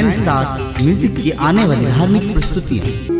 Nine star music की आने वाली धार्मिक प्रस्तुतियाँ।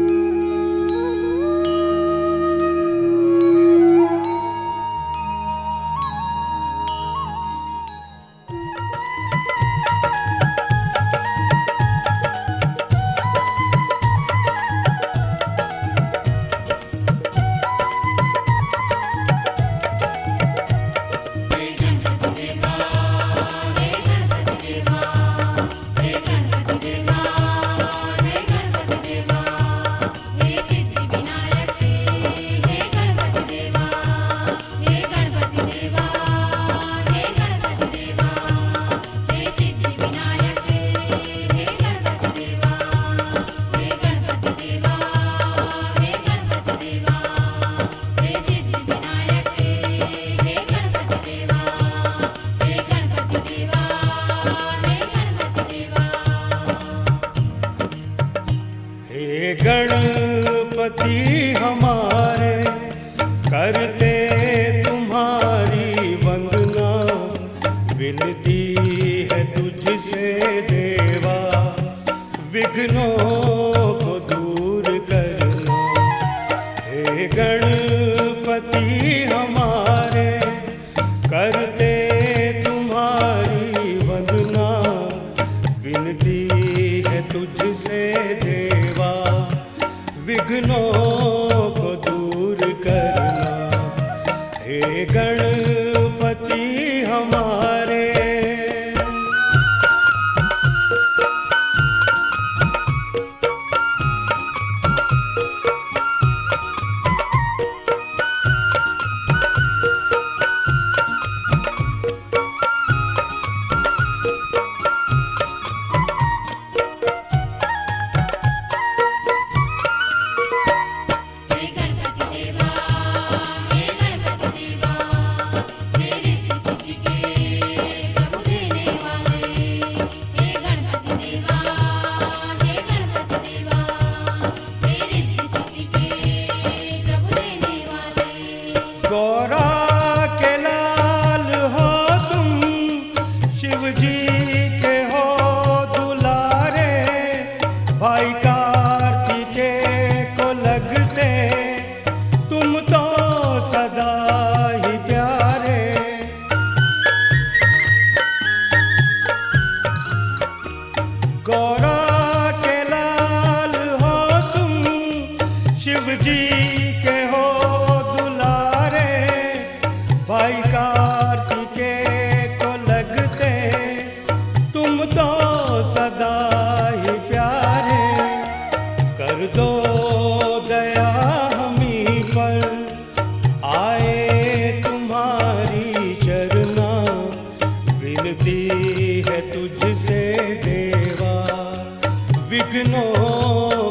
गणपति हमारे करते तुम्हारी वंदना, विनती है तुझसे देवा विघ्नों को दूर करना। हे गणपति हमारे करते तुम्हारी वंदना, विनती है तुझसे देवा विघ्नों को दूर करना। हे गणपति हमारे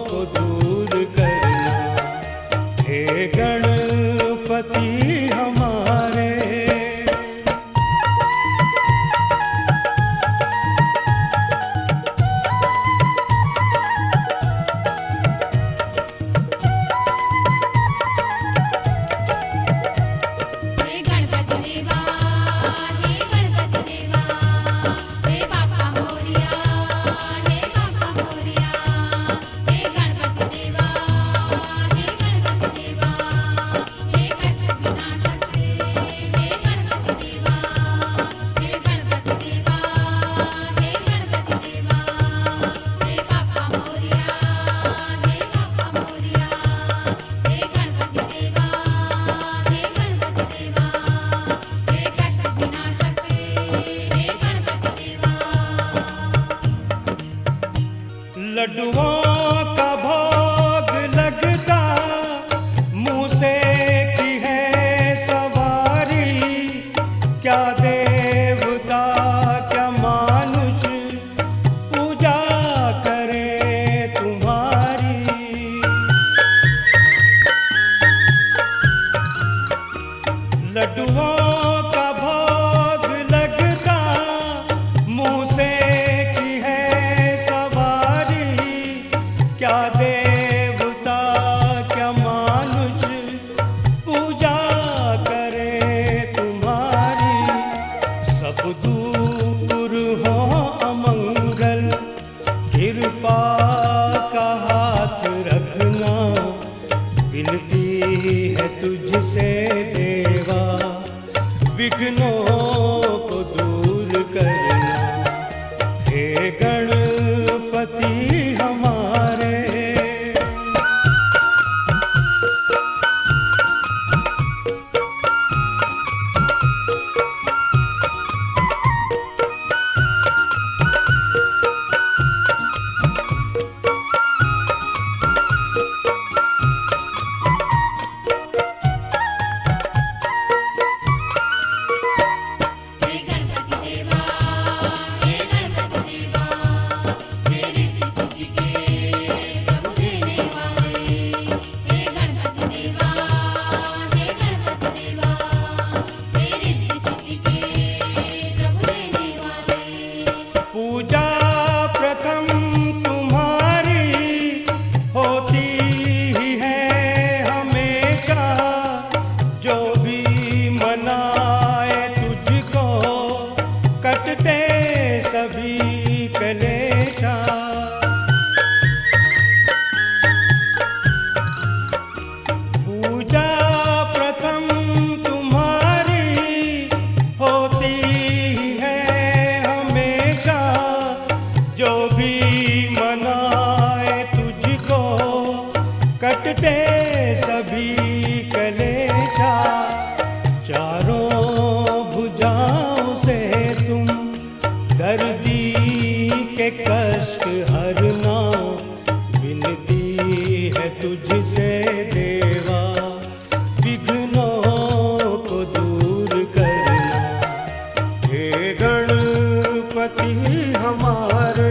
को दूर करना। हे गणपति हमारे लड्डुओं का भोग लगता, मुँह से की है सवारी। क्या देवता क्या मानुष पूजा करे तुम्हारी। लड्डुओं का भोग लगता, मुँह से क्या देवता क्या मानुष पूजा करे तुम्हारी। सब दूर हो अमंगल, हे गणपति हमारे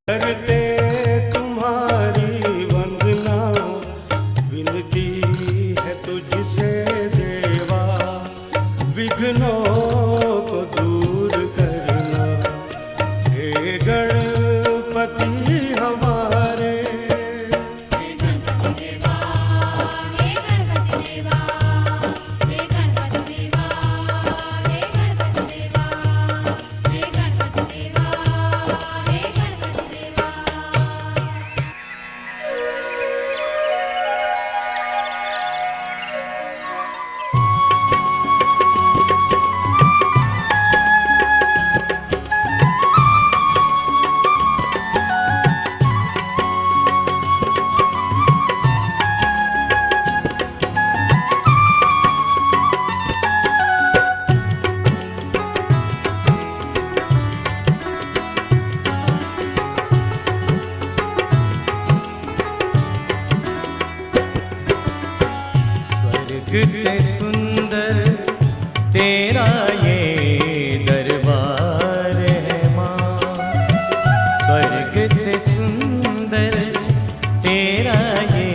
करते तुम्हारी वंदना, विनती है तुझसे देवा विघ्नों को दूर करना। हे गणपति हमारे स्वर्ग से सुंदर तेरा ये दरबार है माँ, स्वर्ग से सुंदर तेरा ये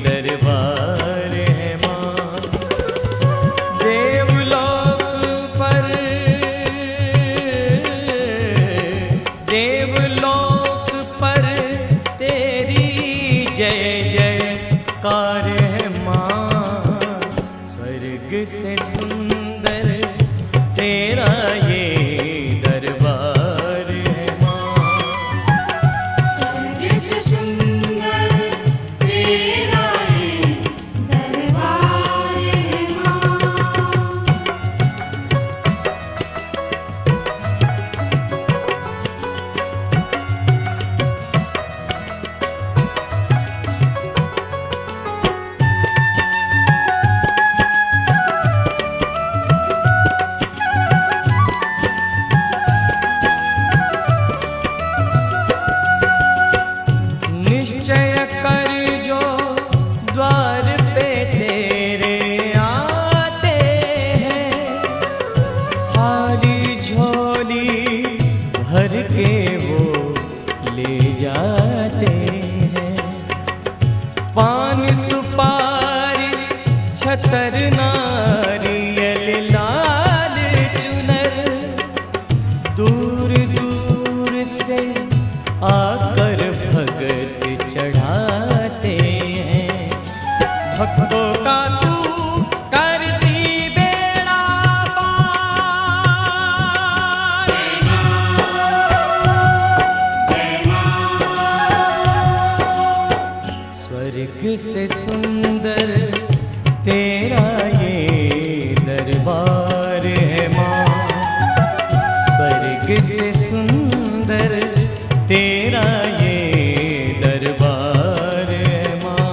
दरबार है माँ। देवलोक पर देवलोक पर तेरी जय जयकार है माँ, स्वर्ग से सुंदर तेरा ये दरबार है माँ। स्वर्ग से सुंदर तेरा ये दरबार है माँ। निश्चय कर जो द्वार पे तेरे आते हैं, खाली झोली भर के वो ले जाते हैं। पान सुपारी छतर नारियल लाल चुनर दूर दूर से आकर भगत चढ़ाते हैं। भक्तों का तू करती बेड़ा पार, स्वर्ग से सुंदर तेरा ये दरबार है माँ, स्वर्ग से सुंदर तेरा ये दरबार है माँ।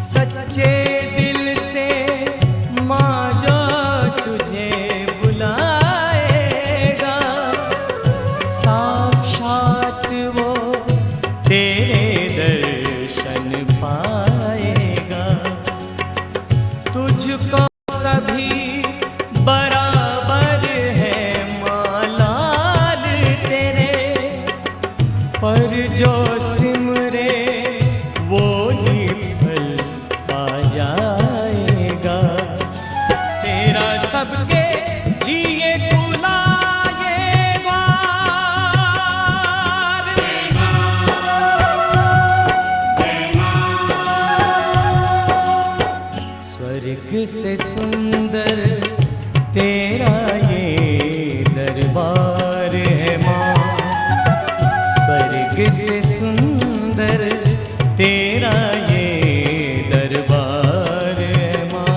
सच्चे दिल से माँ जो तुझे बुलाएगा, साक्षात वो तेरे दर्शन पाएगा। तुझको सभी बराबर है माँ लाल तेरे, पर जो सिमरे वो ही फल पा जाएगा। तेरा सबके लिए खुला ये द्वार, स्वर्ग से सुंदर तेरा ये दरबार है माँ, स्वर्ग से सुंदर तेरा ये दरबार है माँ।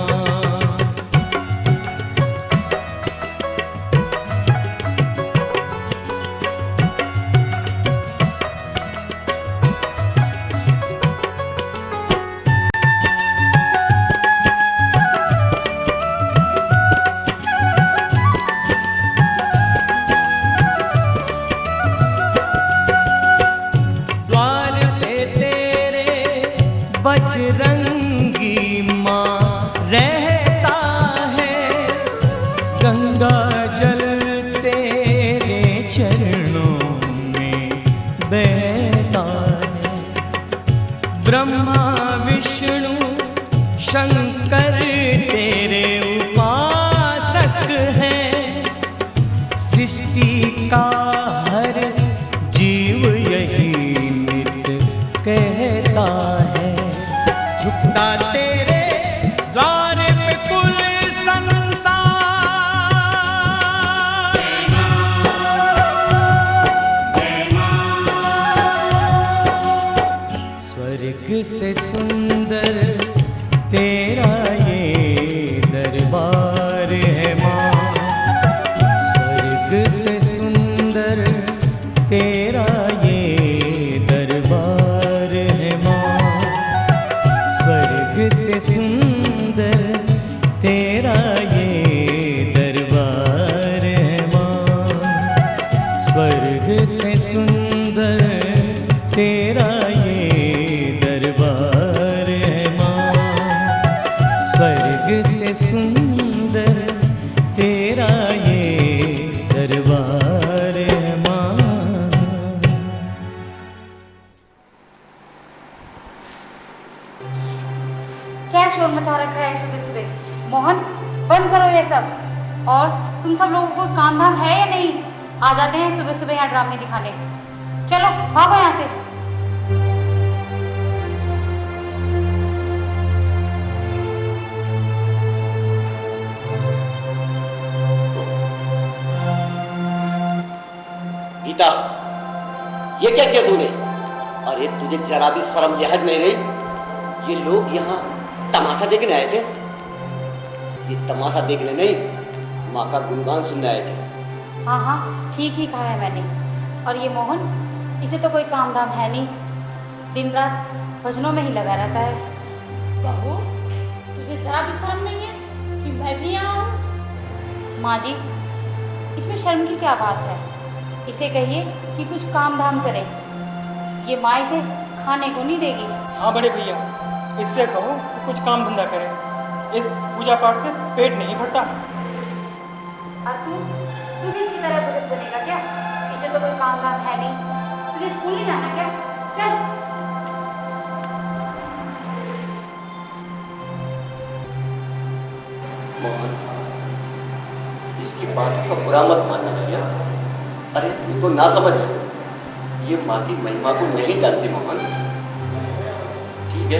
बजरंगी माँ रहता है, गंगा जल तेरे चरणों में बहता है। ब्रह्मा विष्णु शंकर तेरे उपासक हैं, सृष्टि का हर जीव यही नित कहता है। झुकता तेरे द्वार पे कुल संसार, स्वर्ग से सुंदर तेरा ये दरबार है माँ। स्वर्ग से सुंदर तेरा ये दरबार है माँ। स्वर्ग से सुंदर तेरा ये दरबार है माँ। स्वर्ग से सुंदर तेरा ये दरबार है माँ। स्वर्ग से सुंदर तेरा ये दरबार है माँ। क्या शोर मचा रखा है सुबह सुबह? मोहन, बंद करो ये सब। और तुम सब लोगों को काम धाम है या नहीं? आ जाते हैं सुबह सुबह यहाँ ड्रामे दिखाने। चलो भागो यहाँ से। गीता, ये क्या किया तूने? अरे तुझे जरा भी शर्म लिहाज नहीं रही? ये लोग यहाँ तमाशा देखने आए थे। ये तमाशा देखने नहीं, माँ का गुणगान सुनने आए थे। हाँ हाँ, ठीक ही कहा है मैंने। और ये मोहन, इसे तो कोई काम धाम है नहीं, दिन रात भजनों में ही लगा रहता है। बहू, तुझे जरा भी शर्म नहीं है कि मैं भी यहाँ हूँ? माँ जी, इसमें शर्म की क्या बात है? इसे कहिए कि कुछ काम धाम करे। ये माँ इसे खाने को नहीं देगी। हाँ बड़े भैया, इससे कहो कि कुछ काम धंधा करे। इस पूजा पाठ से पेट नहीं भरता। और तू भी इसकी तरह भगत बनेगा क्या? इसे तो कोई काम धाम है नहीं। तुझे स्कूल नहीं जाना क्या? चल। मोहन, इसकी बात का बुरा मत मानना भैया। अरे तू तो ना समझ, ये माँ की महिमा को नहीं जानती मोहन। ठीक है,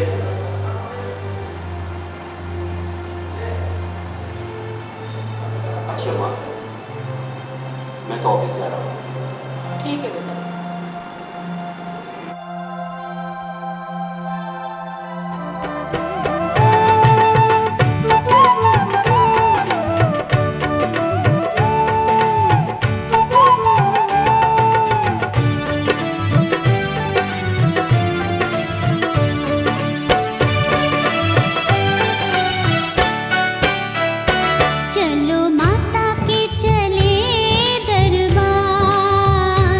अच्छा माँ, मैं तो ऑफिस जा रहा हूँ। ठीक है बेटा। चलो माता के चले दरबार,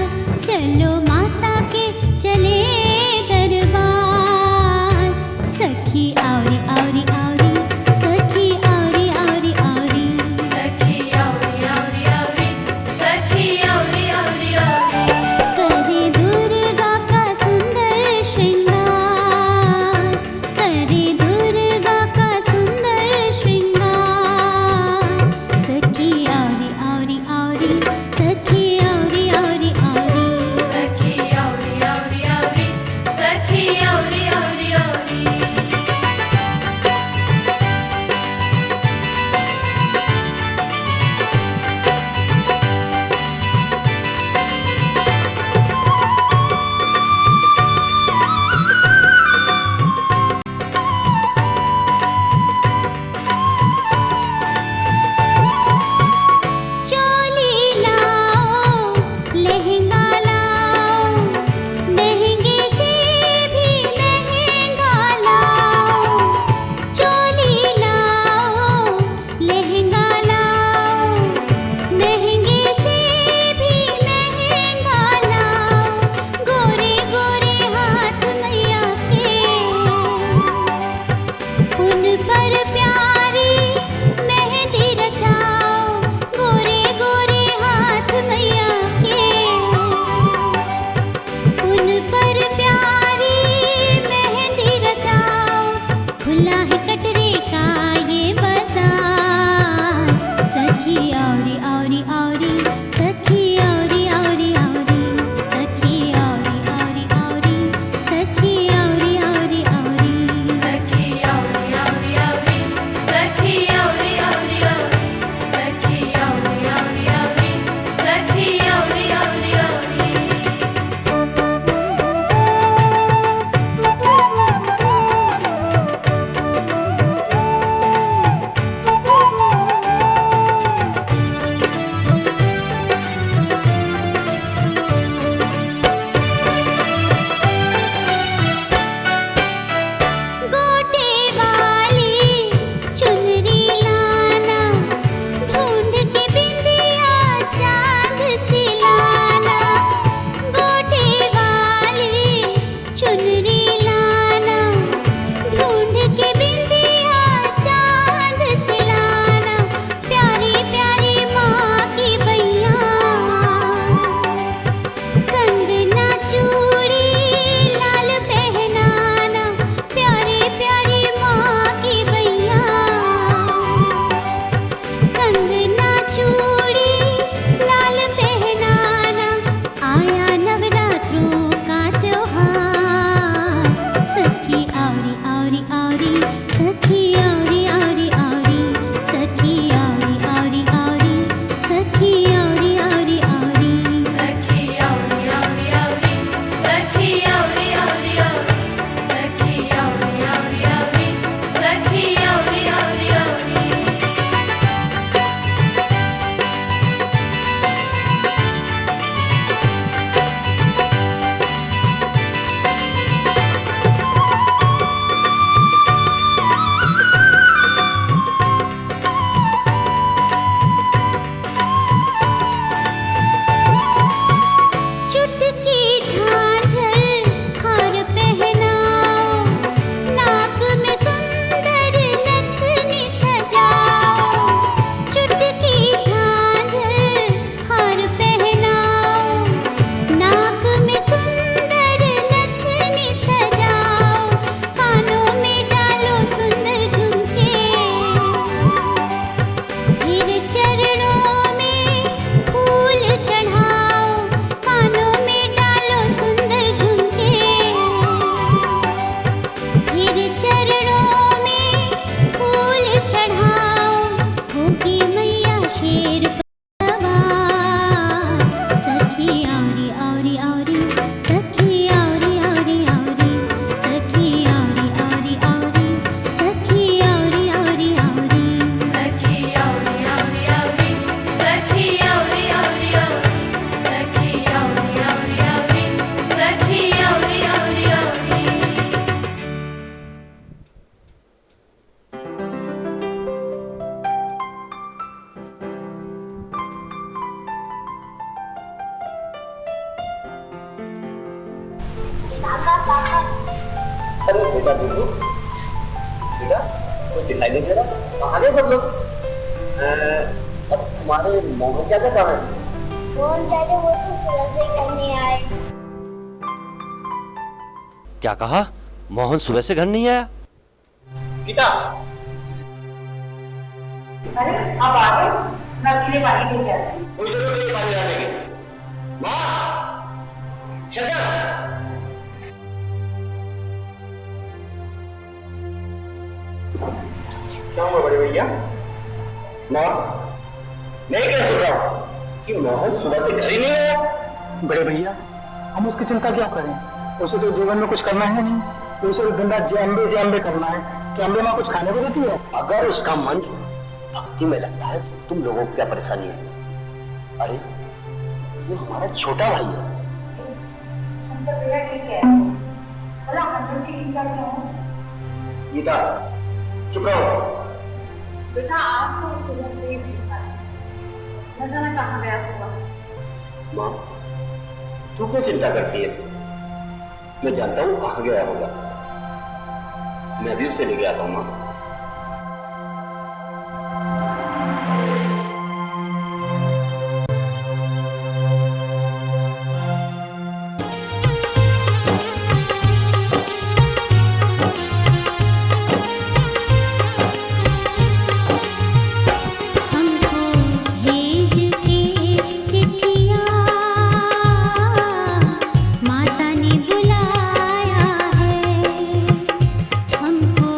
अरे बेटा बिल्लू, बेटा कुछ दिखाई नहीं दे रहा, कहाँ गए सब लोग? अब तुम्हारे मोहन चाचा कहाँ है? मोहन चाचा वो तो सुबह से घर नहीं आए। क्या कहा? मोहन सुबह से घर नहीं आया? गीता, अरे अब आ गए, मैं अपने लिए पानी लेके आती हूँ। कोई जरूरत नहीं पानी लाने की। माँ, चाचा, क्या हुआ बड़े भैया? माँ, मैं क्या सुन रहा हूँ कि मोहन सुबह से घर ही नहीं आया? बड़े भैया, हम उसकी चिंता क्यों करें? उसे तो जीवन में कुछ करना है नहीं, तो उसे तो दिन रात जे करना है। क्या अम्बे माँ कुछ खाने को देती है? अगर उसका मन भक्ति में लगता है तो तुम लोगों को क्या परेशानी है? अरे वो हमारा छोटा भाई है। शंकर भैया ठीक है, बोला हम की चिंता क्यों? गीता, चुप रहो। बेटा आज तो सुबह से ही भूखा है, न जाने कहाँ गया होगा। माँ, तू क्यों चिंता करती है? मैं जानता हूँ कहाँ गया होगा, मैं भी उसे लेके आता हूँ। माँ, माता ने बुलाया है हमको।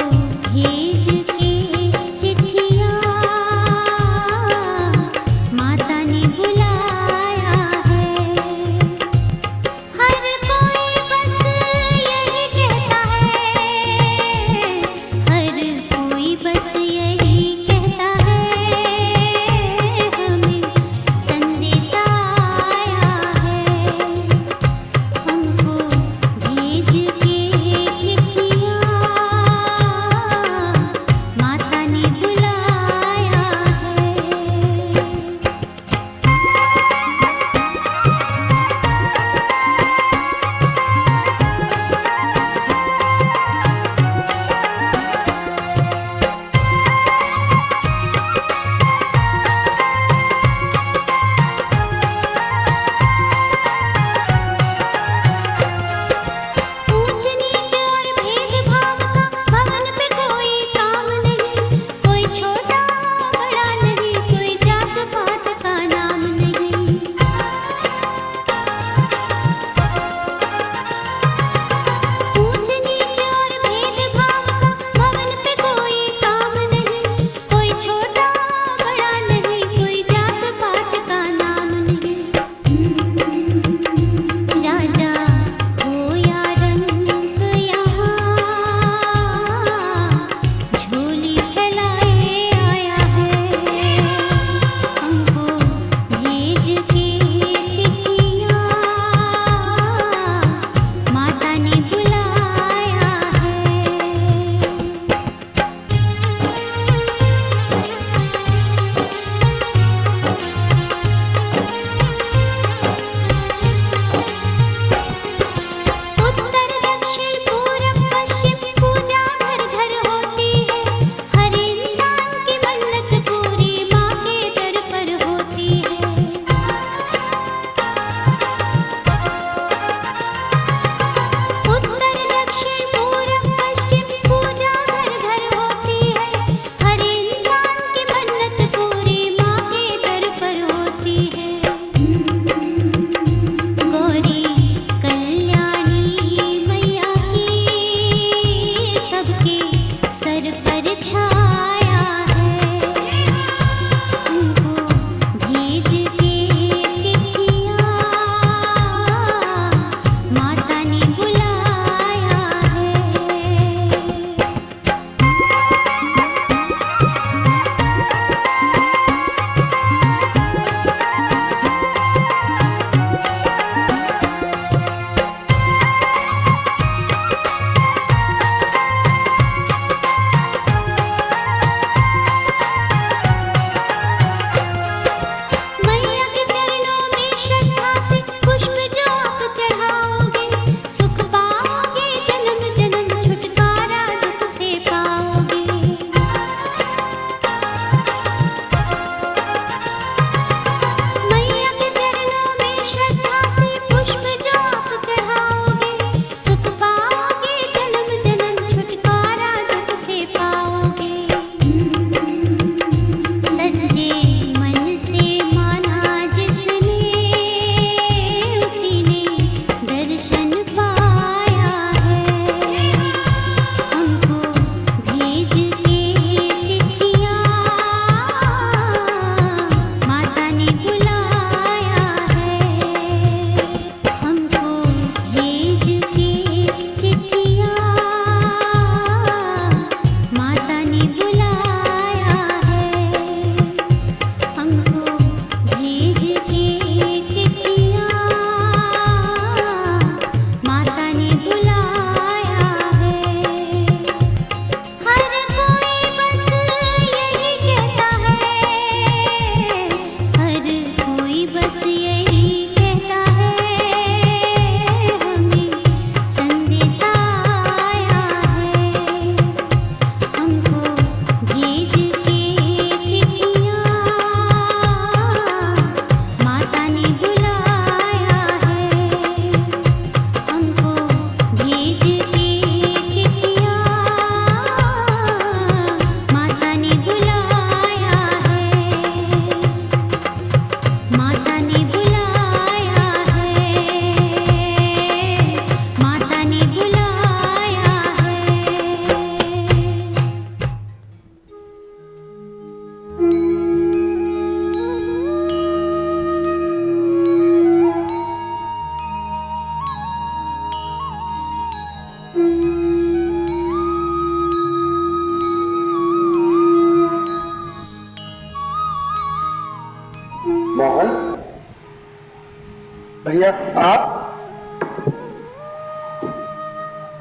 भैया आप?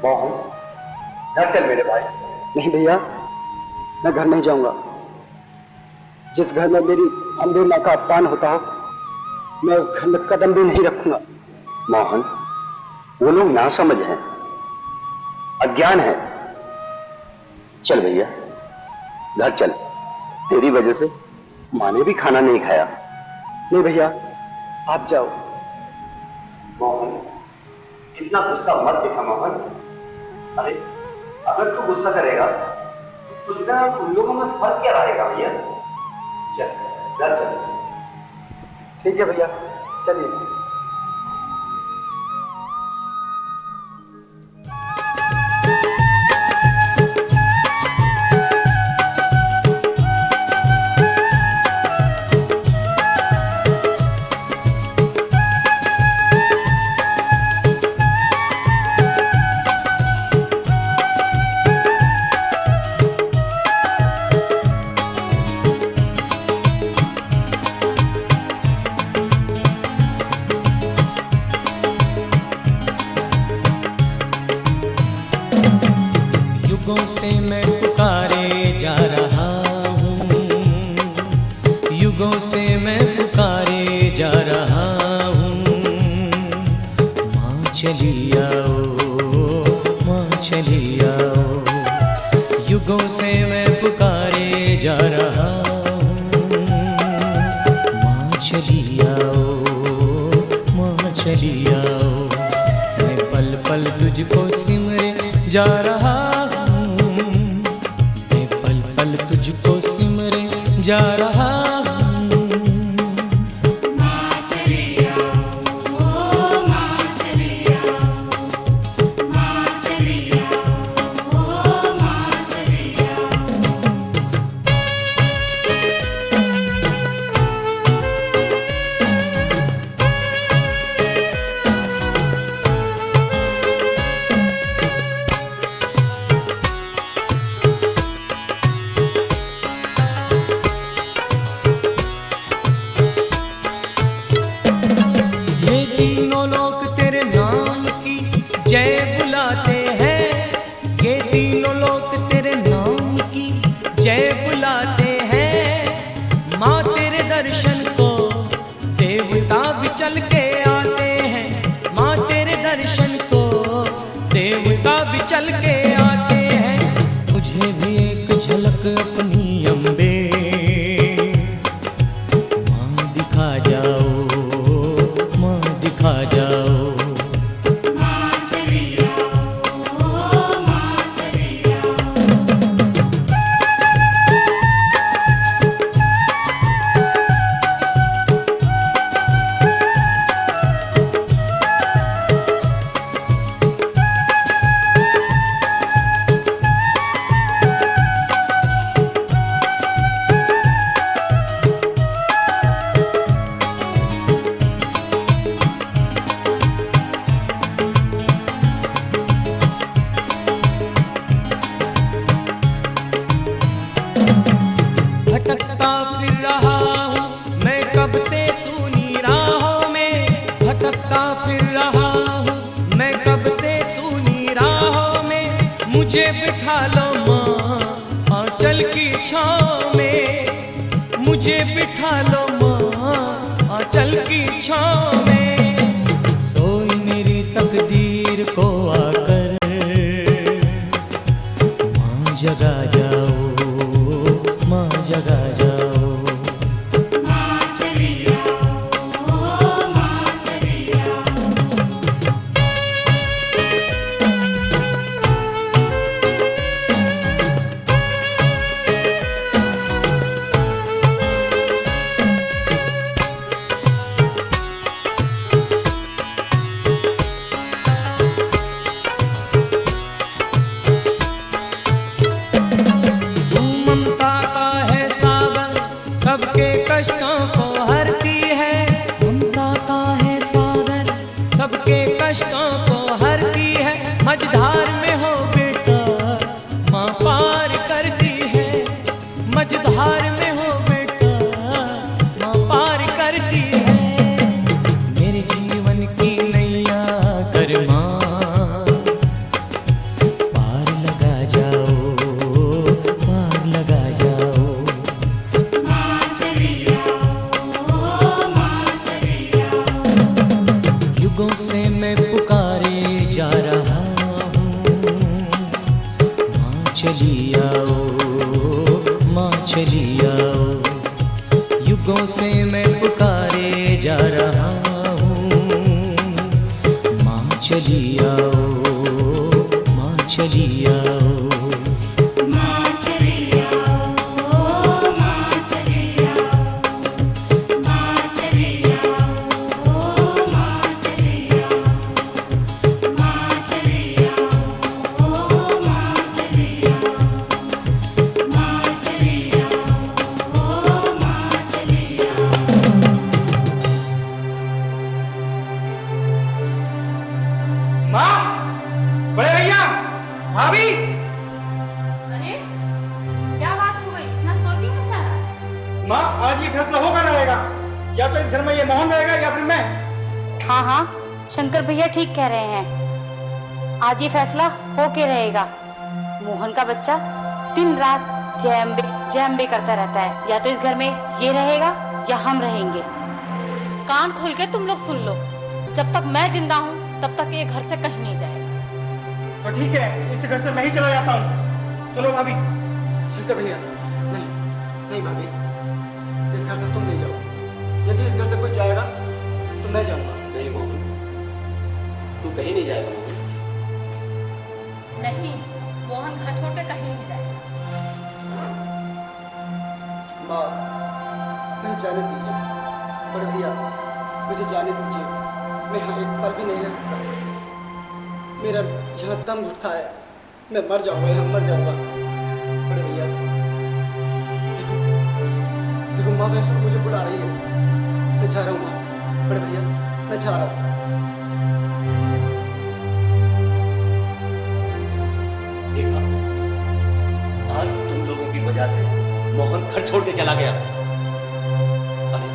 मोहन, घर चल मेरे भाई। नहीं भैया, मैं घर नहीं जाऊंगा। जिस घर में मेरी अम्बे माँ का अपमान होता हो, मैं उस घर में कदम भी नहीं रखूंगा। मोहन, वो लोग नासमझ हैं, अज्ञान है। चल भैया, घर चल। तेरी वजह से माँ ने भी खाना नहीं खाया। नहीं भैया, आप जाओ। मोहन, इतना गुस्सा मत दिखा मोहन। अरे अगर तू गुस्सा करेगा तो तुझे उन लोगों में फर्क क्या रहेगा भैया? चल घर चल। ठीक है भैया, चलिए। युगों से मैं पुकारे जा रहा हूँ, युगों से मैं पुकारे जा रहा हूँ। माँ चली आओ, माँ चली आओ। युगों से मैं पुकारे जा रहा हूँ। माँ चली आओ, माँ चली आओ। मैं पल पल तुझको सिमरे जा रहा हूँ, मैं पल पल तुझको सिमरे जा रहा हूँ। माँ चली आओ, ओ माँ चली आओ, माँ चली आओ, ओ माँ चली आओ। ये तीनों लोग तेरे नाम की जय बुलाते हैं, ये तीनों लोग तेरे नाम की जय बुलाते हैं। माँ तेरे दर्शन को देवता भी चल के आते हैं, माँ तेरे दर्शन को देवता भी चल के आते हैं। मुझे भी एक झलक अपनी अम्बे माँ दिखा जाओ, माँ दिखा जाओ। माँ चली आओ, ओ माँ चली आओ। भटकता फिर रहा हूँ मैं कब से तूनी राहों में, भटकता फिर रहा हूँ मैं कब से तूनी राहों में। मुझे बिठा लो माँ आंचल की छाँव में, मुझे बिठा लो माँ आंचल की छाँव में। सोई मेरी तकदीर को आकर माँ जगा जाओ, माँ जगा जाओ। माँ चली आओ, ओ माँ चली आओ। तू ममता का है सागर, सबके कष्टों को हरती है। ममता का है सागर, सबके कष्टों को हरती है। मझधार में हो बेटा माँ पार करती है, मझधार में हो बेटा माँ पार करती है। मेरे जीवन युगों से मैं पुकारे जा रहा हूँ, माँ चली आओ, माँ चली आओ। युगों से मैं पुकारे जा रहा हूँ, माँ चली आओ, माँ चली आओ। माँ चली आओ, माँ चली आओ, माँ चली आओ, माँ चली आओ, माँ चली आओ, माँ चली आओ, माँ चली आओ, माँ चली आओ। माँ, बड़े भैया, भाभी। अरे क्या बात हो गई, इतना शोर क्यों मचा रहा है? माँ, आज ये फैसला होकर रहेगा, या तो इस घर में ये मोहन रहेगा या फिर मैं। हाँ हाँ, शंकर भैया ठीक कह रहे हैं, आज ये फैसला होके रहेगा। मोहन का बच्चा दिन रात जय अम्बे करता रहता है, या तो इस घर में ये रहेगा या हम रहेंगे। कान खोल के तुम लोग सुन लो, जब तक मैं जिंदा हूँ तब तक ये घर से कहीं नहीं जाएगा। तो ठीक है, इस घर से मैं ही चला जाता हूँ। चलो भाभी। शंकर भैया, नहीं नहीं भाभी, इस घर से तुम नहीं जाओ। यदि इस घर से कोई जाएगा तो मैं जाऊंगा। नहीं मोहन, तू कहीं नहीं जाएगा मोहन। नहीं, मोहन घर छोड़ के कहीं नहीं जाएगा। माँ, मुझे जाने दीजिए। बड़े भैया, मुझे जाने दीजिए। मैं यहाँ एक पल भी नहीं रह सकता। मेरा यहाँ दम घुटता है, मैं मर जाऊंगा, यहाँ मर जाऊंगा। बड़े भैया, देखो देखो, माँ वैष्णो मुझे बुला रही है। मैं जा रहा हूँ माँ। बड़े भैया, मैं जा रहा हूँ। देखा, आज तुम लोगों की वजह से मोहन घर छोड़ के चला गया। अरे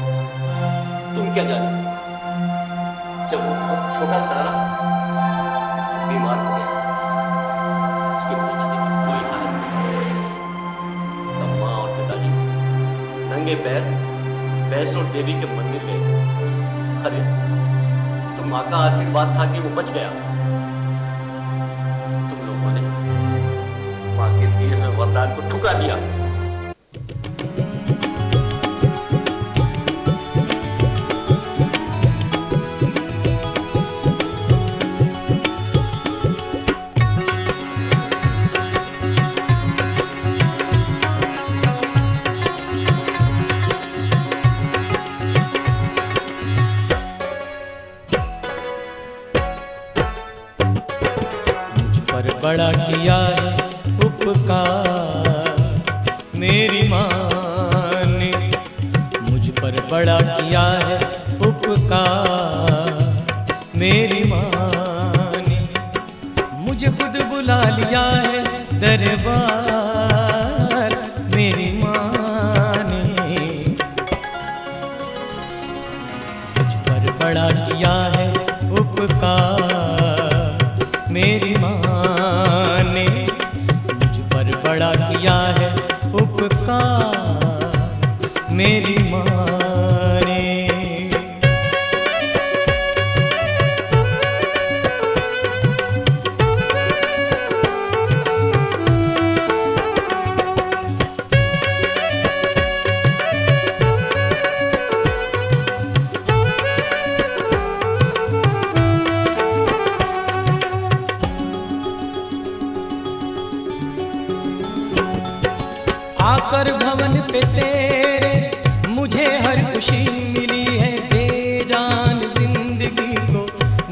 तुम क्या जाने, जब वो बहुत छोटा था ना, बीमार हो गया, उसके पूछने की कोई हालत नहीं। तब माँ और पिताजी नंगे पैर वैष्णो देवी के मंदिर गए। अरे तो माँ का आशीर्वाद था कि वो बच गया। तुम लोगों ने माँ के दिए हुए वरदान को ठुकरा दिया। बड़ा किया है उपकार मेरी माँ ने, मुझ पर बड़ा किया है उपकार मेरी माँ ने। मुझे खुद बुला लिया है दरबार मेरी माँ ने। मुझ पर बड़ा किया है उपकार मेरी माँ ने, मुझ पर बड़ा किया है उपकार मेरी माँ ने। आकर भवन पे तेरे मुझे हर खुशी मिली है, बेजान जिंदगी को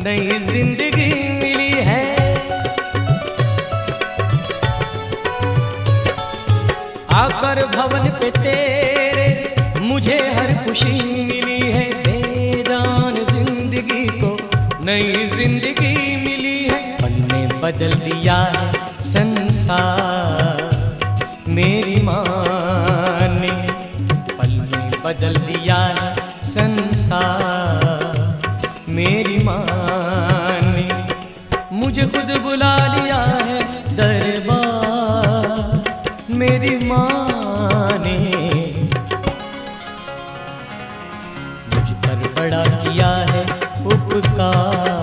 नई जिंदगी मिली है। आकर भवन पे तेरे मुझे हर खुशी मिली है, बेजान जिंदगी को नई जिंदगी मिली है। पल में बदल दिया है संसार मेरी माँ ने, पल में बदल दिया है संसार मेरी माँ ने। मुझे खुद बुला लिया है दरबार मेरी माँ ने। मुझ पर बड़ा किया है उपकार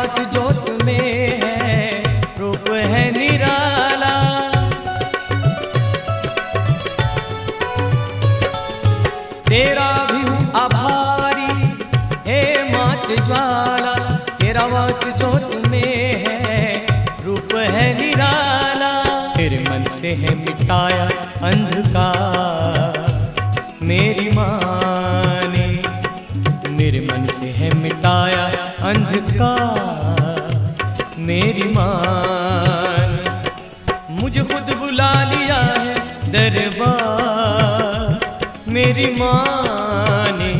वास जोत में है, रूप है निराला। तेरा भी हूँ आभारी हे मात ज्वाला, तेरा वास जोत में है, रूप है निराला। तेरे मन से है मिटाया अंधकार मेरी माँ ने, मेरे मन से है मिटाया अंधकार मेरी माँ ने। मुझे खुद बुला लिया है दरबार मेरी माँ ने।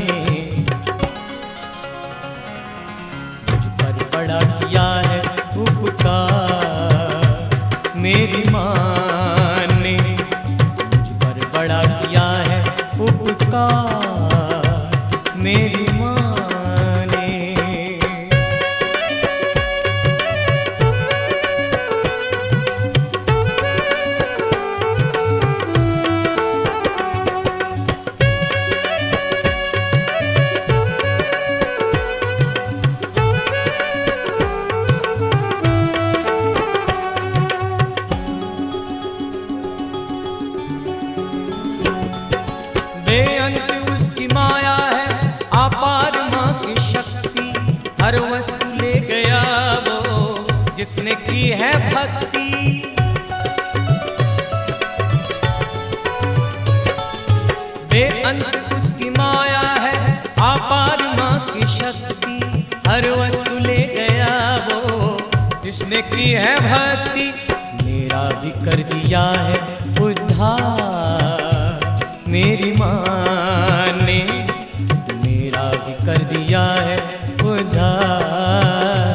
मुझ पर बड़ा किया है उपकार मेरी माँ ने, मुझ पर बड़ा किया है उपकार मेरी माँ ने। बेअंत उसकी माया है, अपार माँ की शक्ति, हर वस्तु ले गया वो जिसने की है भक्ति। बेअंत उसकी माया है, अपार माँ की शक्ति, हर वस्तु ले गया वो जिसने की है भक्ति। मेरा भी कर दिया है उद्धार मेरी माँ ने, मेरा भी कर दिया है उद्धार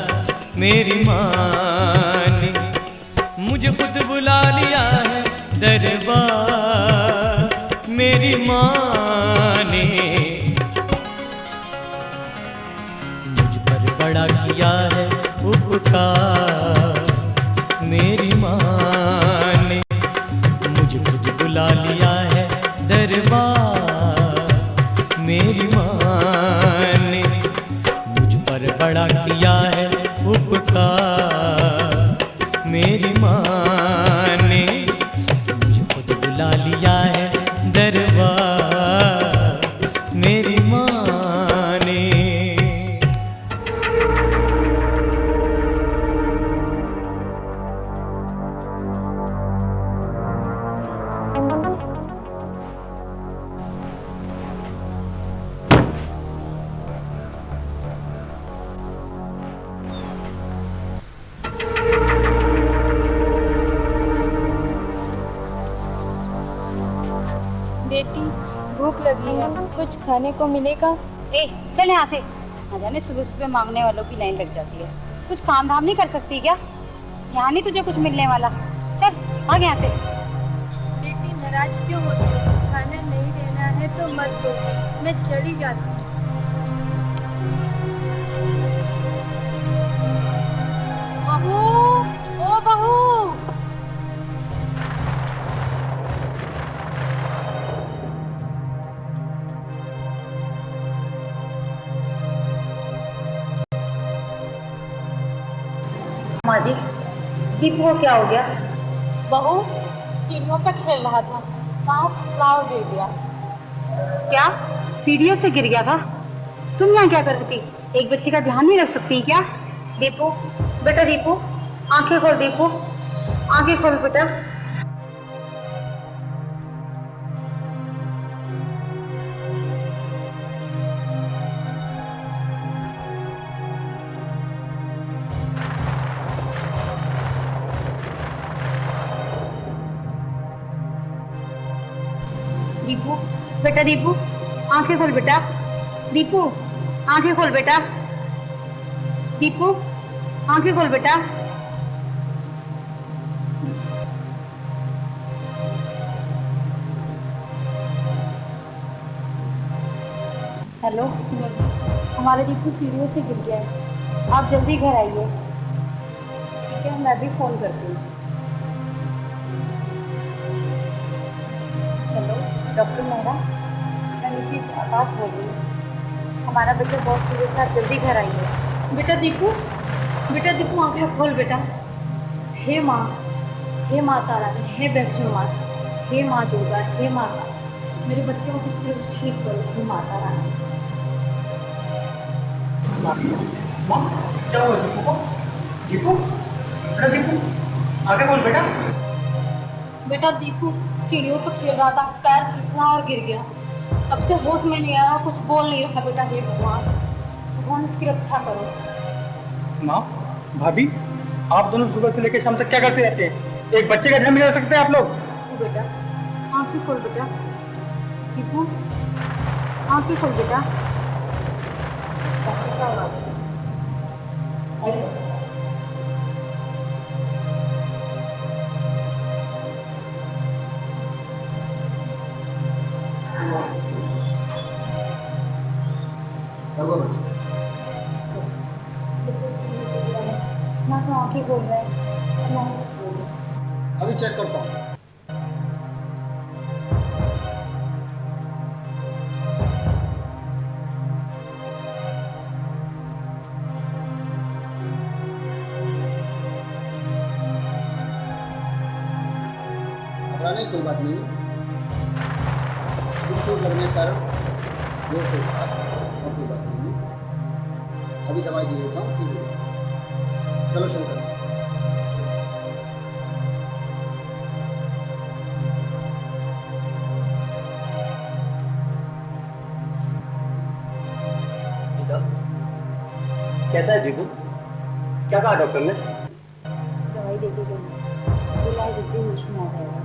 मेरी माँ ने। मुझे खुद बुला लिया है दरबार मेरी माँ ने। मुझ पर बड़ा किया है उपकार मेरी माँ ने, मुझे खुद बुला लिया है दरबार मेरी माँ ने। मुझ पर बड़ा किया है उपकार मेरी माँ ने, मुझे खुद बुला लिया है दरबार मेरी माँ ने। बेटी भूख लगी है, कुछ खाने को मिलेगा? ए चल यहाँ से। ना जाने सुबह सुबह मांगने वालों की लाइन लग जाती है। कुछ काम धाम नहीं कर सकती क्या? यहाँ नहीं तुझे कुछ मिलने वाला। चल भाग यहाँ से। बेटी नाराज क्यों होती हो? खाना नहीं देना है तो मत दो, मैं चली जाती हूँ। बहू, ओ बहू। माँ जी, दीपू को क्या हो गया? बहू सीढ़ियों पर खेल रहा था, पाँव फिसला और गिर गया। क्या सीढ़ियों से गिर गया था? तुम यहाँ क्या कर रही थी? एक बच्चे का ध्यान नहीं रख सकती क्या? दीपू, बेटा दीपू, आंखें खोल दीपू, आंखें खोल बेटा। दीपू, बेटा दीपू, आंखें खोल बेटा। दीपू, आंखें खोल बेटा। दीपू, आंखें खोल बेटा। हेलो, हमारा दीपू सीढ़ियों से गिर गया है, आप जल्दी घर आइए। ठीक है, मैं भी फ़ोन करती हूँ। हेलो डॉक्टर मेहरा, मैं मिसेज आकाश बोल रही हूँ। हमारा बच्चा बहुत सीरियस है, आप जल्दी घर आइए। बेटा दीपू, बेटा दीपू आंखें खोल बेटा। हे माता रानी, हे वैष्णो माता, हे माँ दुर्गा, हे माता, मेरे बच्चे को किस तरह ठीक करो, हे माता रानी। क्या हुआ दीपू को? दीपू बेटा, दीपू आगे बोल बेटा। बेटा दीपू सीढ़ियों पर खेल रहा था, पैर फिसला और गिर गया। तब से होश में नहीं आया, कुछ बोल नहीं रहा बेटा। हे भगवान उसकी रक्षा करो। माँ, भाभी, आप दोनों सुबह से लेकर शाम तक क्या करते रहते हैं? एक बच्चे का ध्यान नहीं रख सकते आप लोग? बेटा आंखें खोल बेटा। दीपू आंखें खोल बेटा। ना तो आंखें खोल रहा है ना। अभी चेक करता हूँ। घबराने की कोई बात नहीं, चोट लगने के कारण जोर से उठा, और कोई बात नहीं। अभी दवाई दे देता हूँ, ठीक है? चलो शुरू करते हैं। कैसा है दीपू? क्या कहा डॉक्टर ने? दवाई दे दी गई, इलाज जल्दी होश में आ जाएगा।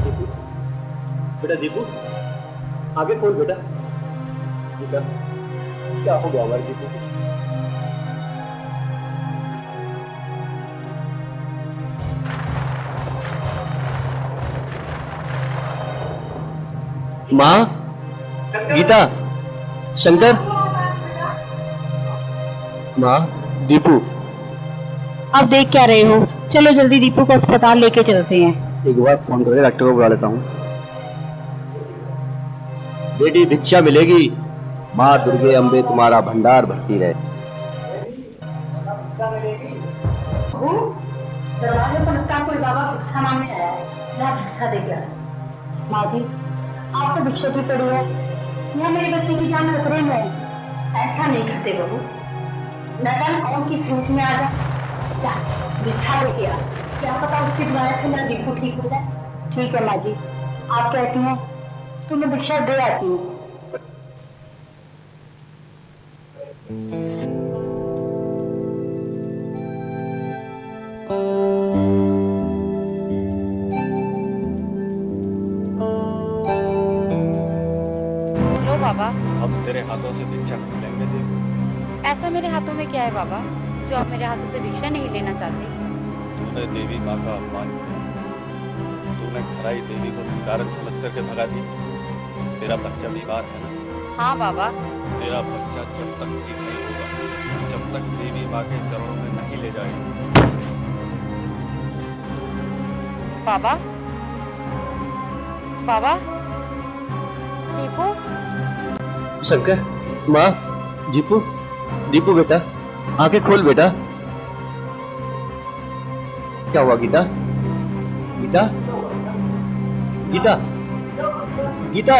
दीपू बेटा, दीपू आगे खोल बेटा। बेटा क्या हो गया हमारे दीपू को? माँ, गीता, शंकर, माँ, दीपू। अब देख क्या रहे हो? चलो जल्दी दीपू को अस्पताल लेके चलते हैं। एक बार फोन करके डॉक्टर को बुला लेता हूँ। बेटी भिक्षा मिलेगी, माँ दुर्गे अम्बे तुम्हारा भंडार भरती रहे। दरवाजे पर लगता कोई बाबा भिक्षा मांगने आया है, जहाँ भिक्षा दे गया। माँ जी, आप तो भिक्षा की पड़ी है, यह मेरे बच्चे की जान खतरे में है। ऐसा नहीं करते बहू, न जाने कौन किस रूप में आ जाए। जा भिक्षा दे गया, क्या पता उसकी दुआ से मेरा दीपू ठीक हो जाए। ठीक है माँ जी, आप कहती हैं तो मैं भिक्षा दे आती हूँ। लो बाबा। हम तेरे हाथों से भिक्षा लेंगे देवी। ऐसा मेरे हाथों में क्या है बाबा जो आप मेरे हाथों से भिक्षा नहीं लेना चाहते? तूने देवी माँ का अपमान किया, तूने खराई देवी को भिखारन समझ करके भगा दी। तेरा बच्चा बीमार है ना? हाँ बाबा। तेरा बच्चा जब तक ठीक नहीं होगा, जब तक देवी माँ के चरणों में नहीं ले जाएगा। बाबा, बाबा, दीपू। शंकर, माँ, दीपू, दीपू बेटा, आंखें खोल बेटा। क्या हुआ गीता? गीता, गीता, गीता।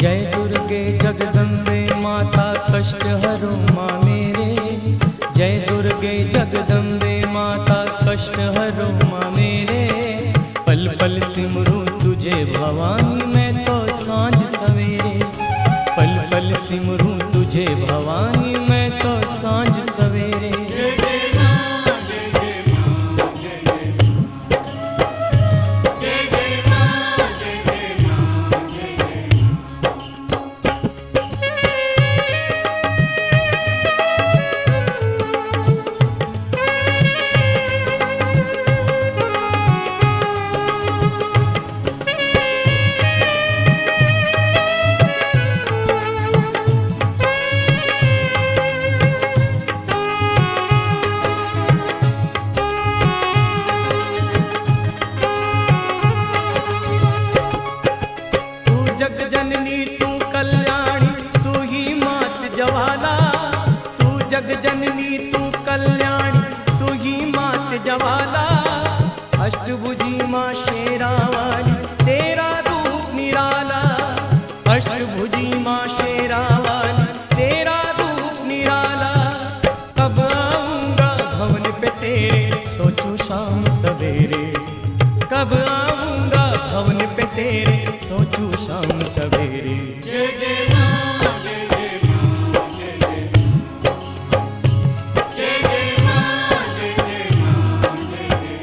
जय दुर्गे जगदम्बे माता कष्ट हरो माँ मेरे। जय दुर्गे जगदम्बे माता कष्ट हरो माँ मेरे। पल पल सिमरूं तुझे भवानी मैं तो सांझ सवेरे। पल पल सिमरूं तुझे भवानी मैं तो सांझ सवेरे। जग जननी तू कल्याणी तू ही मात जवाला, तू जग जननी तू कल्याणी तू ही मात जवाला। अष्टभुजी माँ शेरा वाली तेरा रूप निराला, अष्टभुजी माँ शेरा वाली तेरा रूप निराला। कब आऊंगा भवन पे तेरे सोचूं शाम सवेरे, कब आऊंगा भवन पे तेरे सोचूं शाम सवेरे। जय जय माँ जय जय माँ जय जय जय जय माँ जय जय माँ जय जय।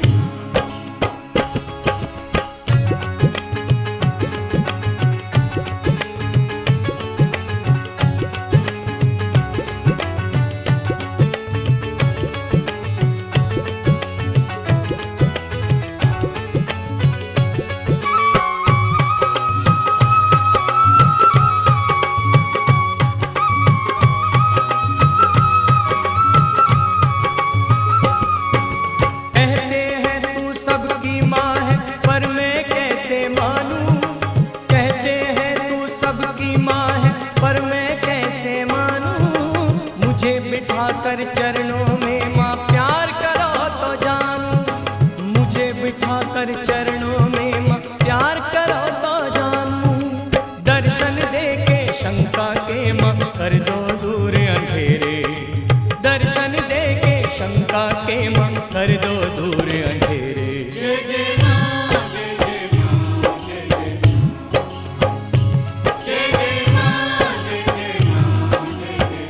कर चरणों में माँ प्यार करो तो जानू, मुझे बिठा कर चरणों में माँ प्यार करो तो जानू। दर्शन दे के शंका के माँ कर दो दूर अंधेरे, दर्शन दे के शंका के माँ कर दो दूर अंधेरे। जय जय माँ जय जय माँ जय जय जय जय माँ जय जय माँ जय जय।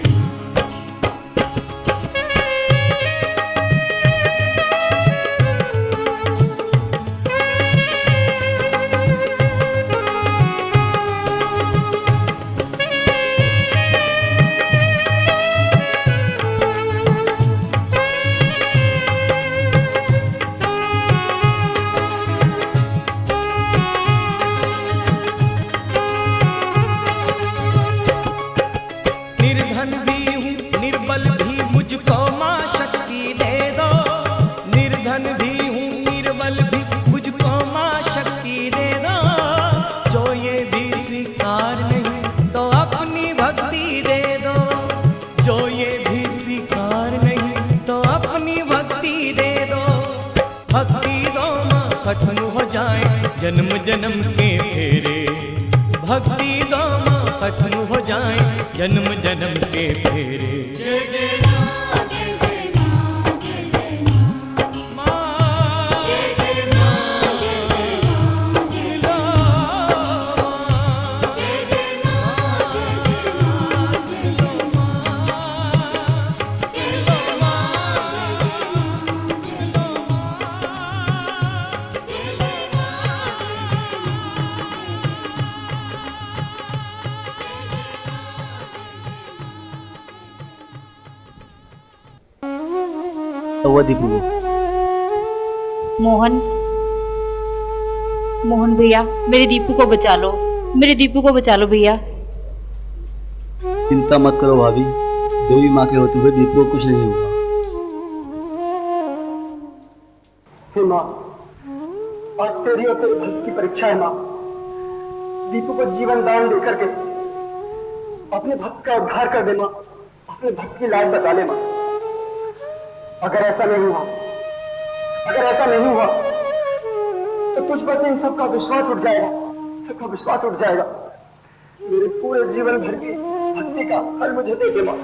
निर्धन भी हूँ निर्बल भी मुझको माँ शक्ति दे दो, निर्धन भी हूँ निर्बल भी मुझको माँ शक्ति दे दो। जो ये भी स्वीकार नहीं तो अपनी भक्ति दे दो, जो ये भी स्वीकार नहीं तो अपनी भक्ति दे दो। भक्ति दो माँ खत्म हो जाए जन्म जन्म के फेरे, भक्ति दो माँ खत्म हो जाए जन्म जन्म के फेरे। जय जय माँ जय जय माँ जय जय माँ जय जय माँ जय जय माँ सिला माँ जय जय माँ जय जय माँ सिला माँ सिला माँ सिला वो दीपू मोहन, मोहन भैया मेरे दीपू को बचा लो, मेरे दीपू को बचा लो भैया। चिंता मत करो भाभी, देवी माँ के होते हुए दीपू को कुछ नहीं होगा। हे माँ, आज तेरी और तेरे भक्त की परीक्षा है माँ। दीपू को जीवन दान देकर के अपने भक्त का उद्धार कर दे माँ, अपने भक्त की लाज बता ले माँ। अगर ऐसा नहीं हुआ, अगर ऐसा नहीं हुआ तो तुझ पर से इन सबका विश्वास उठ जाएगा, सबका विश्वास उठ जाएगा। मेरे पूरे जीवन भर की भक्ति का फल मुझे दे दे माँ।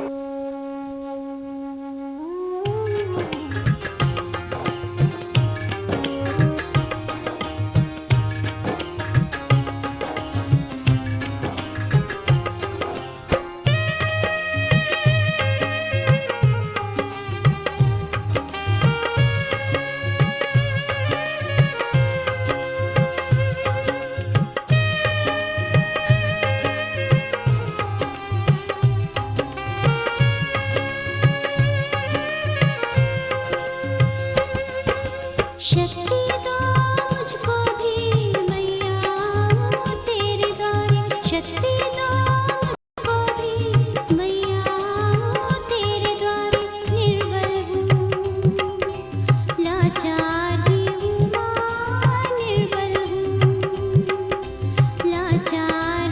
लाचार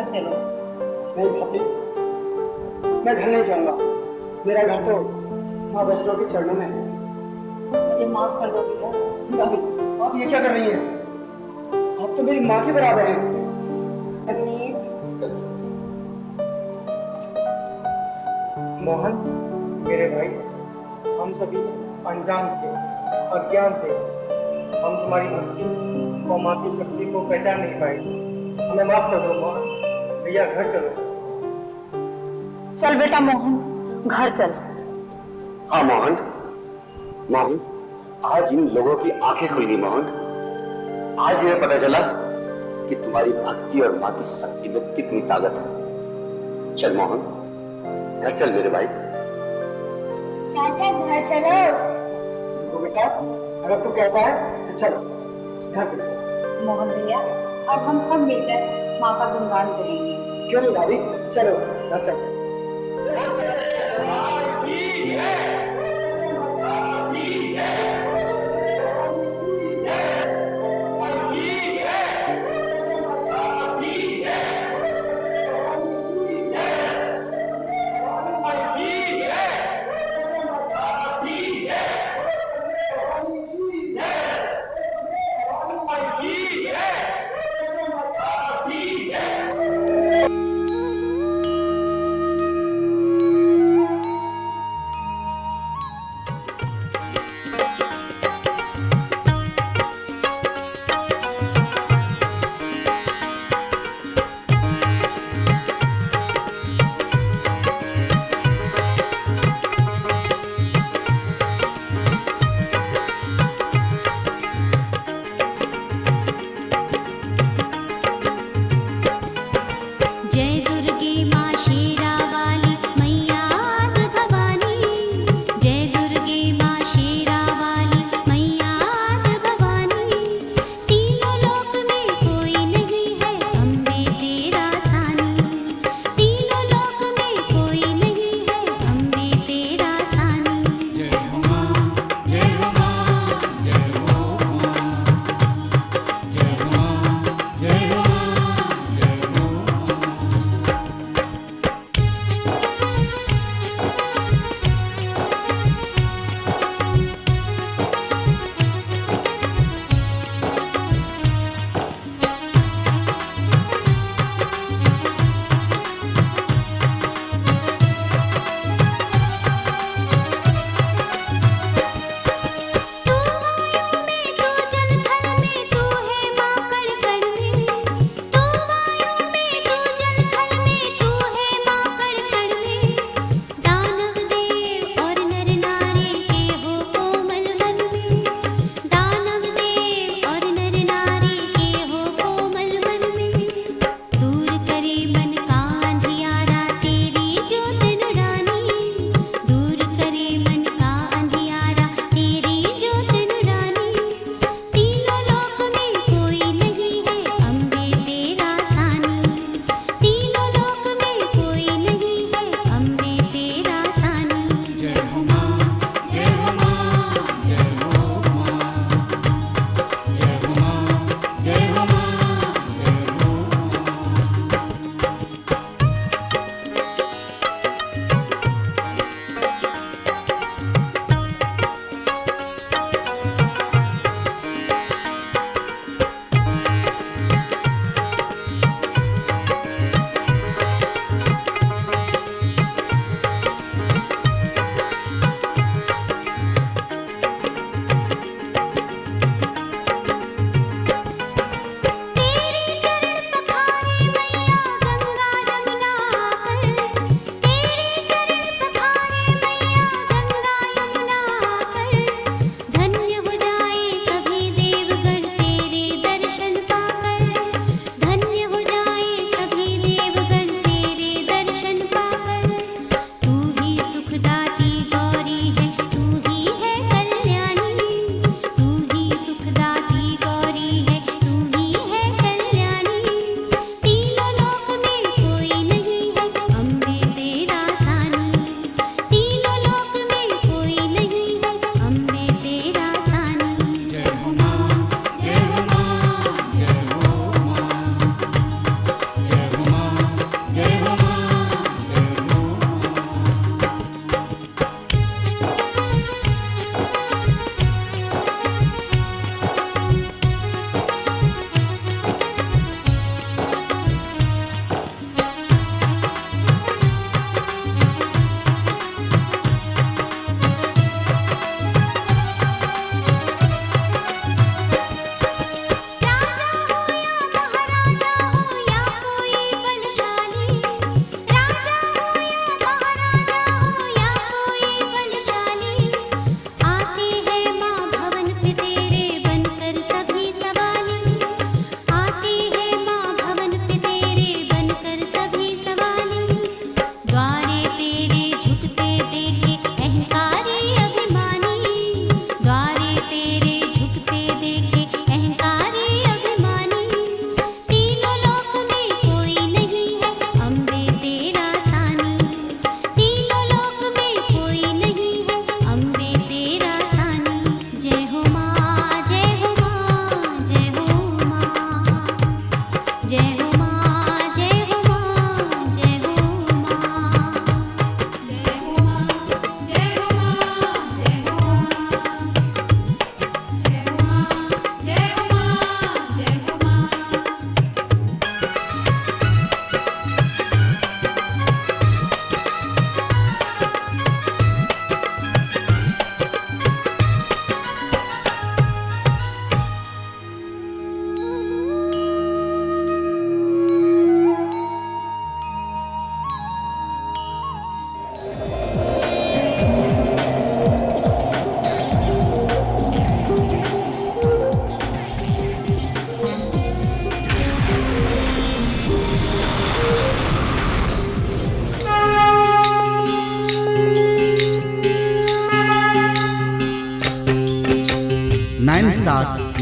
घर चलो। नहीं भाभी, मैं घर नहीं जाऊंगा। मेरा घर तो माँ वैष्णो के चरणों में है। मुझे माफ कर दो भैया। भाभी, आप ये क्या कर रही हैं? आप तो मेरी माँ के बराबर हैं। मोहन, मेरे भाई, हम सभी अनजान थे, अज्ञान थे। हम तुम्हारी भक्ति और माँ की शक्ति को पहचान नहीं पाए। हमें माफ कर दो मोहन। भैया घर चलो। चल बेटा मोहन, घर चल। हाँ मोहन, मोहन, आज इन लोगों की आंखें खुल गई मोहन। आज इन्हें पता चला कि तुम्हारी भक्ति और माँ की शक्ति में कितनी ताकत है। चल मोहन, घर चल मेरे भाई। चाचा घर चलो। तो बेटा, अगर तू कहता है तो चलो घर चलो। मोहन भैया, अब हम सब मिलकर माँ का गुणगान करेंगे। क्यों नहीं भाभी, चलो घर चलो।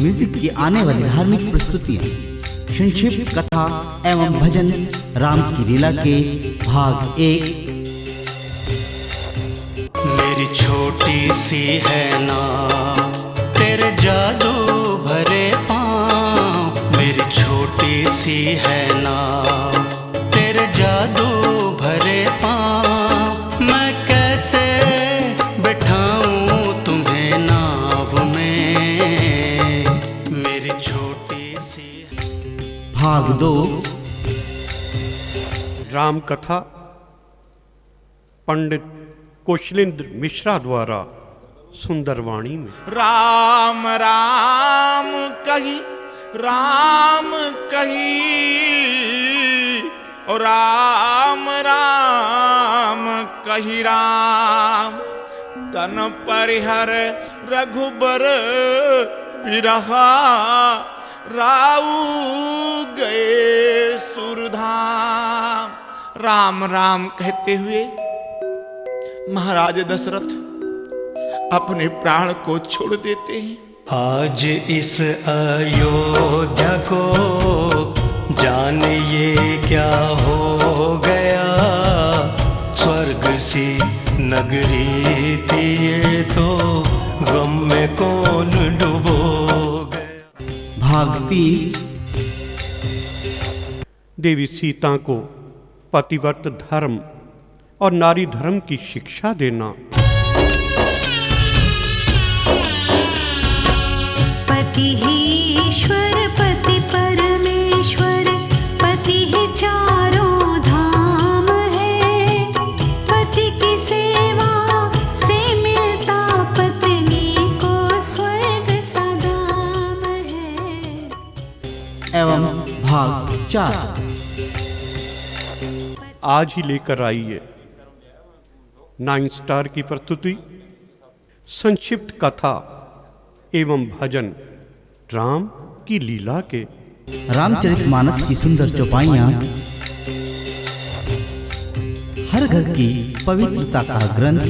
म्यूजिक की आने वाली धार्मिक प्रस्तुतियाँ, संक्षिप्त कथा एवं भजन राम की लीला के भाग 1। मेरी छोटी सी है ना तेरे जादू भरे पाँव, मेरी छोटी सी है ना तेरे जादू भरे पाँव, मैं कैसे बैठाऊं तुम्हें नाव में, मेरी छोटी सी। भाग 2। राम कथा पंडित कौशलेंद्र मिश्रा द्वारा सुंदरवाणी में। राम राम कही और राम राम कही राम, तन परिहर रघुबर बिरहा, राऊ गए सुरधाम। राम राम कहते हुए महाराज दशरथ अपने प्राण को छोड़ देते हैं। आज इस अयोध्या को जान ये क्या हो गया, स्वर्ग सी नगरी थी ये तो गम में कौन डूबो गया। भाग 3। देवी सीता को पतिव्रत धर्म और नारी धर्म की शिक्षा देना। पति ही ईश्वर पति परमेश्वर, पति ही चारों धाम है, पति की सेवा से मिलता पत्नी को स्वर्ग सदाम है। एवं भाग 4। आज ही लेकर आइए 9 स्टार की प्रस्तुति, संक्षिप्त कथा एवं भजन राम की लीला के। रामचरितमानस की सुंदर चौपाइयाँ, हर घर की पवित्रता का ग्रंथ,